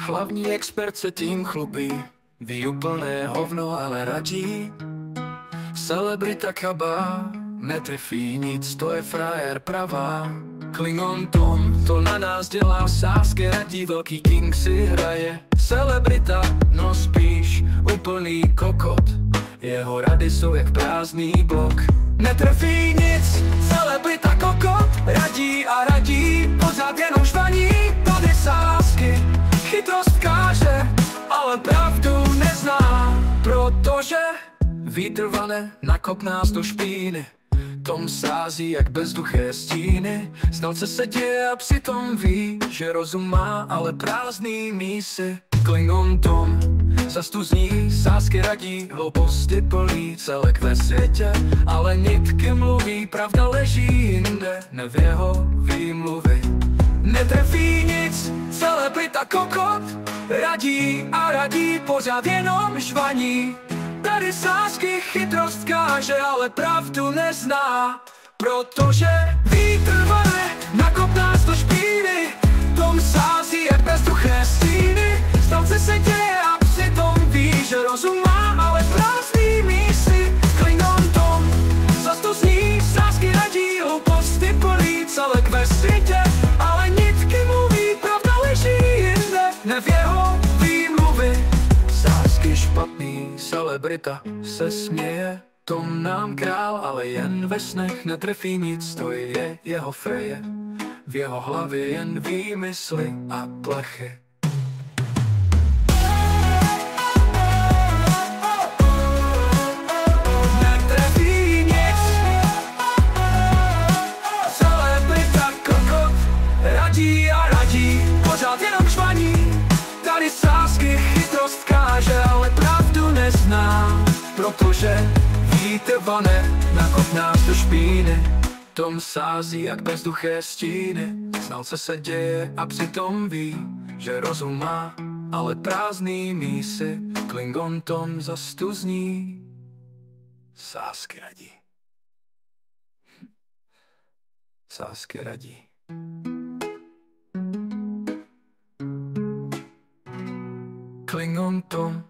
Hlavní expert se tím chlubí, ví úplné hovno, ale radí. Celebrita kabá, netrefí nic, to je frajer pravá. Klingon Tom, to na nás dělá sásky, radí, velký king si hraje. Celebrita, no spíš úplný kokot, jeho rady jsou jak prázdný blok. Netrefí nic, celebrita kokot, radí a radí, pořád jenom švaní. Tady sásky, chytrost káže, ale pravdu nezná, protože vítr vane, nakop nás do špíny. Tom sází jak bezduché stíny, znalce se děje a přitom ví, že rozum má, ale prázdný mísy. Klingon Tom, zas tu zní, sásky radí, hlouposti plný celek ve světě, ale nitky mluví, pravda leží jinde, ne v jeho výmluvy. Netrefí nic, celebrita kokot, radí a radí, pořád jenom žvaní. Tady sásky, chytrost káže, ale pravdu nezná, protože vítr vane, nakop nás do špíny. Tom sází jak bezduché stíny, znalce se děje a přitom ví, že rozum má, ale prázdný mísy. Klingon Tom, zas to zní, sásky radí, hlouposti plný celek ve světě, ale nitky mluví, pravda leží jinde, ne v jeho výmluvy. Sásky špatný, celebrita se směje, Tom nám král, ale jen ve snech, netrefí nic, to je jeho feje. V jeho hlavě jen výmysly a plechy. Netrefí nic, celebrita kokot, radí a radí, pořád jenom žvaní. Tady sásky, chytrost káže, ale pravdu nezná, protože vítr vane, nakop nás do špíny. Tom sází jak bezduché stíny, znalce se děje a přitom ví, že rozum má, ale prázdný mísy. Klingon Tom zas tu zní, sásky radí. Sásky radí. Klingon Tom.